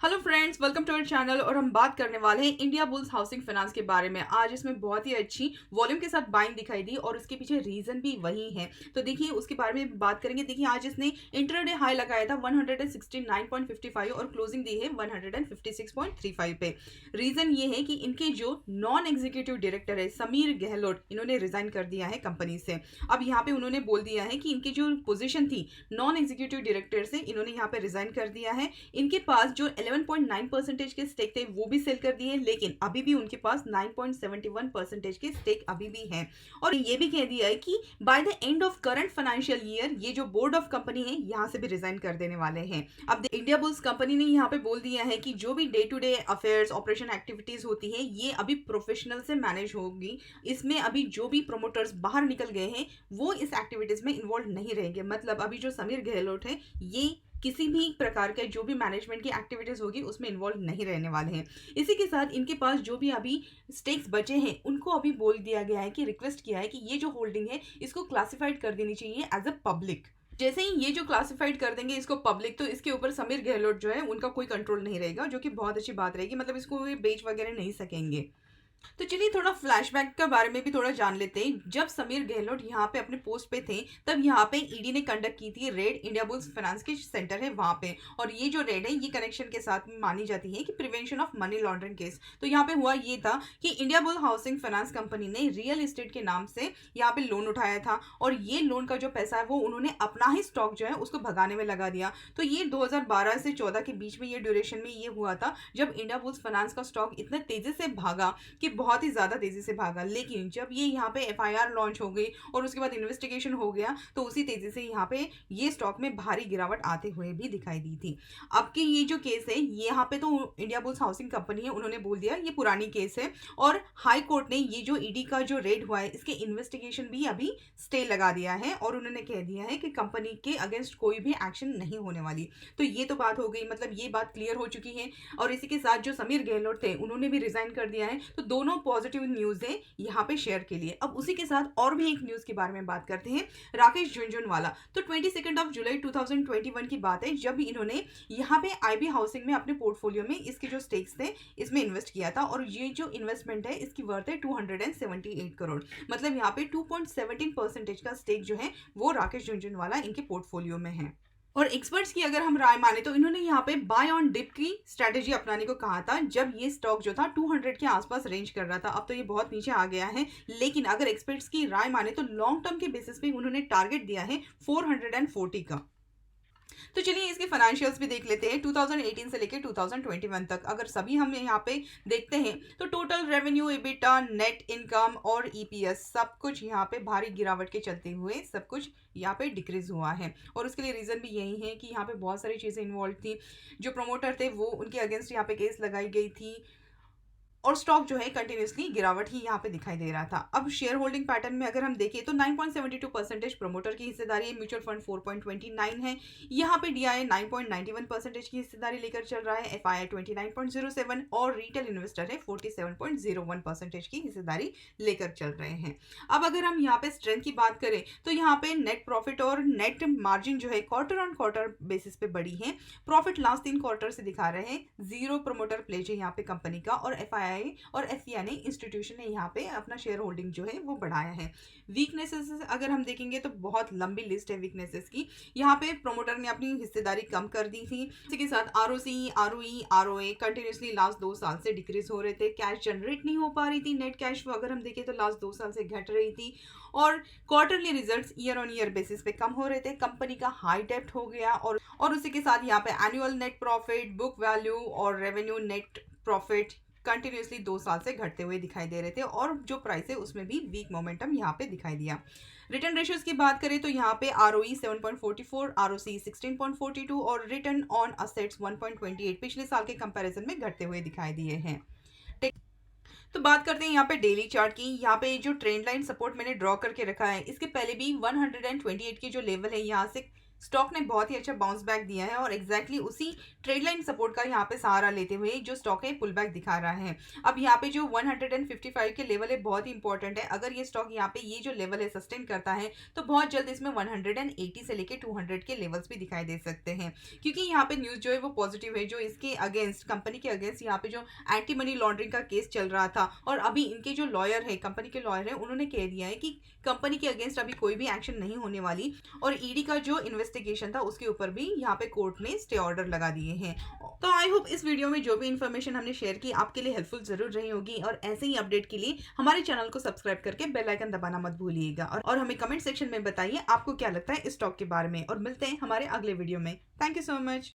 Hello friends, welcome to our channel. और हम बात करने वाले हैं इंडिया बुल्स हाउसिंग फाइनेंस के बारे में। आज इसमें बहुत ही अच्छी वॉल्यूम के साथ बाइंग दिखाई दी और उसके पीछे रीजन भी वही है। तो देखिए उसके बारे में बात करेंगे। देखिए आज इसने इंटरडे हाई लगाया था 169.55 और क्लोजिंग दी है 156.35 पे। रीजन ये है कि इनके जो नॉन एग्जीक्यूटिव डायरेक्टर है समीर गहलोत, इन्होंने रिजाइन कर दिया है कंपनी से। अब यहाँ पे उन्होंने बोल दिया है कि इनकी जो पोजीशन थी नॉन एग्जीक्यूटिव डायरेक्टर से, इन्होंने यहाँ पे रिजाइन कर दिया है। इनके पास जो 11.9% के स्टेक थे वो भी सेल कर दिए, लेकिन अभी भी उनके पास 9.71% के स्टेक अभी भी हैं। और ये भी कह दिया है कि by the end of current financial year ये जो बोर्ड ऑफ कंपनी है यहाँ से भी रिजाइन कर देने वाले हैं। अब इंडिया बुल्स कंपनी ने यहाँ पे बोल दिया है कि जो भी day to day affairs operation activities होती है ये अभी प्रोफेशनल से मैनेज होगी। इसमें अभी जो भी प्रोमोटर्स बाहर निकल गए हैं वो इस एक्टिविटीज में इन्वॉल्व नहीं रहेंगे। मतलब अभी जो समीर गहलोत है ये किसी भी प्रकार के जो भी मैनेजमेंट की एक्टिविटीज होगी उसमें इन्वॉल्व नहीं रहने वाले हैं। इसी के साथ इनके पास जो भी अभी स्टेक्स बचे हैं उनको अभी बोल दिया गया है कि रिक्वेस्ट किया है कि ये जो होल्डिंग है इसको क्लासिफाइड कर देनी चाहिए एज अ पब्लिक। जैसे ही ये जो क्लासिफाइड कर देंगे इसको पब्लिक, तो इसके ऊपर समीर गहलोत जो है उनका कोई कंट्रोल नहीं रहेगा, जो कि बहुत अच्छी बात रहेगी। मतलब इसको वे बेच वगैरह नहीं सकेंगे। तो चलिए थोड़ा फ्लैशबैक के बारे में भी थोड़ा जान लेते हैं। जब समीर गहलोत यहाँ पे अपने पोस्ट पे थे तब यहाँ पे ईडी ने कंडक्ट की थी रेड इंडिया बुल्स फाइनेंस के सेंटर है वहां पे। और ये जो रेड है ये कनेक्शन के साथ मानी जाती है कि prevention of money laundering case. तो यहाँ पे हुआ ये था कि India bull housing finance company ने रियल एस्टेट के नाम से यहाँ पे लोन उठाया था और ये लोन का जो पैसा है वो उन्होंने अपना ही स्टॉक जो है उसको भगाने में लगा दिया। तो ये 2012 से 14 के बीच में ये ड्यूरेशन में ये हुआ था जब इंडिया बुल्स फाइनेंस का स्टॉक इतने तेजी से भागा कि बहुत ही ज्यादा तेजी से भागा। लेकिन जब ये यहाँ पे एफआईआर लॉन्च हो गई और उसके बाद इन्वेस्टिगेशन हो गया तो उसी तेजी से यहाँ पे ये स्टॉक में भारी गिरावट आते हुए भी दिखाई दी थी। अब के ये जो केस है यहाँ पे तो इंडिया बुल्स हाउसिंग कंपनी है उन्होंने बोल दिया ये पुरानी केस है और हाई कोर्ट ने ये जो ईडी का जो रेड हुआ है इसके इन्वेस्टिगेशन भी अभी स्टे लगा दिया है और उन्होंने कह दिया है कि कंपनी के अगेंस्ट कोई भी एक्शन नहीं होने वाली। तो ये तो बात हो गई, मतलब ये बात क्लियर हो चुकी है। और इसी के साथ जो समीर गहलोत थे उन्होंने भी रिजाइन कर दिया है। तो दोनों पॉजिटिव न्यूज है यहाँ पे शेयर के लिए। अब उसी के साथ और भी एक न्यूज के बारे में बात करते हैं, राकेश झुनझुनवाला। तो 22 जुलाई 2021 की बात है जब इन्होंने यहाँ पे आईबी हाउसिंग में अपने पोर्टफोलियो में इसके जो स्टेक्स थे इसमें इन्वेस्ट किया था और ये जो इन्वेस्टमेंट है इसकी वर्थ है 278 करोड़। मतलब यहाँ पे 2.17% का स्टेक जो है वो राकेश झुनझुनवाला इनके पोर्टफोलियो में है। और एक्सपर्ट्स की अगर हम राय माने तो इन्होंने यहाँ पे बाय ऑन डिप की स्ट्रेटेजी अपनाने को कहा था जब ये स्टॉक जो था 200 के आसपास रेंज कर रहा था। अब तो ये बहुत नीचे आ गया है, लेकिन अगर एक्सपर्ट्स की राय माने तो लॉन्ग टर्म के बेसिस पे उन्होंने टारगेट दिया है 440 का। तो चलिए इसके फाइनेंशियल्स भी देख लेते हैं 2018 से लेकर 2021 तक। अगर सभी हम यहाँ पे देखते हैं तो total revenue, EBITDA, net income और ईपीएस सब कुछ यहाँ पे भारी गिरावट के चलते हुए सब कुछ यहाँ पे डिक्रीज हुआ है। और उसके लिए रीजन भी यही है कि यहाँ पे बहुत सारी चीज़ें इन्वॉल्व थी। जो प्रमोटर थे वो उनके अगेंस्ट यहाँ पे केस लगाई गई थी और स्टॉक जो है कंटिन्यूसली गिरावट ही यहाँ पे दिखाई दे रहा था। अब शेयर होल्डिंग पैटर्न में अगर हम देखें तो 9.72% प्रमोटर की हिस्सेदारी है, म्यूचुअल फंड 4.29 है, यहाँ पे डीआई 9.91% की हिस्सेदारी लेकर चल रहा है, एफआईआई 29.07 और रिटेल इन्वेस्टर है 47.01% की हिस्सेदारी लेकर चल रहे हैं। अब अगर हम यहाँ पे स्ट्रेंथ की बात करें तो यहाँ पे नेट प्रॉफिट और नेट मार्जिन जो है क्वार्टर ऑन क्वार्टर बेसिस पे बढ़ी है। प्रॉफिट लास्ट 3 क्वार्टर से दिखा रहे हैं, जीरो प्रमोटर प्लेज है यहाँ पे कंपनी का और एफआईआई और एफसीआई ने इंस्टीट्यूशन ने यहाँ पे अपना शेयर होल्डिंग जो है वो बढ़ाया है। वीकनेसेस अगर हम देखेंगे तो बहुत लंबी लिस्ट है वीकनेसेस की। यहाँ पे प्रोमोटर ने अपनी हिस्सेदारी कम कर दी थी। इसी के साथ ROC, ROE, ROA continuously last 2 साल से डिक्रीज हो रहे थे। कैश जनरेट नहीं हो पा रही थी, नेट कैश अगर हम देखें तो लास्ट 2 साल से घट रही थी और quarterly results year on year basis पे कम हो रहे थे। कंपनी का हाई डेप्ट हो गया और उसी के साथ यहाँ पे annual net profit, book value और रेवेन्यू नेट प्रॉफिट कंटिन्यूसली 2 साल से घटते हुए दिखाई दे रहे थे और जो प्राइस है उसमें भी वीक मोमेंटम यहाँ पे दिखाई दिया। रिटर्न रेशियोज की बात करें तो यहाँ पे आरओई 7.44, आरओसी 16.42 और रिटर्न ऑन असेट्स 1.28 पिछले साल के कंपैरिजन में घटते हुए दिखाई दिए हैं। तो बात करते हैं यहाँ पे डेली चार्ट की। यहाँ पे जो ट्रेंड लाइन सपोर्ट मैंने ड्रॉ करके रखा है इसके पहले भी 128 की जो लेवल है यहाँ से स्टॉक ने बहुत ही अच्छा बाउंस बैक दिया है और एग्जैक्टली उसी ट्रेड लाइन सपोर्ट का यहाँ पे सहारा लेते हुए जो स्टॉक है पुल बैक दिखा रहा है। अब यहाँ पे जो 155 के लेवल है बहुत ही इंपॉर्टेंट है। अगर ये स्टॉक यहाँ पे ये जो लेवल है सस्टेन करता है तो बहुत जल्द इसमें 180 से लेके 200 के लेवल्स भी दिखाई दे सकते हैं, क्योंकि यहाँ पे न्यूज जो है वो पॉजिटिव है। जो इसके अगेंस्ट कंपनी के अगेंस्ट यहाँ पे जो एंटी मनी लॉन्ड्रिंग का केस चल रहा था और अभी इनके जो लॉयर है, कंपनी के लॉयर है, उन्होंने कह दिया है कि कंपनी के अगेंस्ट अभी कोई भी एक्शन नहीं होने वाली और ईडी का जो इन्वेस्टिगेशन था उसके ऊपर भी यहाँ पे कोर्ट ने स्टे ऑर्डर लगा दिए हैं। तो आई होप इस वीडियो में जो भी इन्फॉर्मेशन हमने शेयर की आपके लिए हेल्पफुल जरूर रही होगी और ऐसे ही अपडेट के लिए हमारे चैनल को सब्सक्राइब करके बेल आइकन दबाना मत भूलिएगा और हमें कमेंट सेक्शन में बताइए आपको क्या लगता है इस स्टॉक के बारे में और मिलते हैं हमारे अगले वीडियो में। Thank you so much.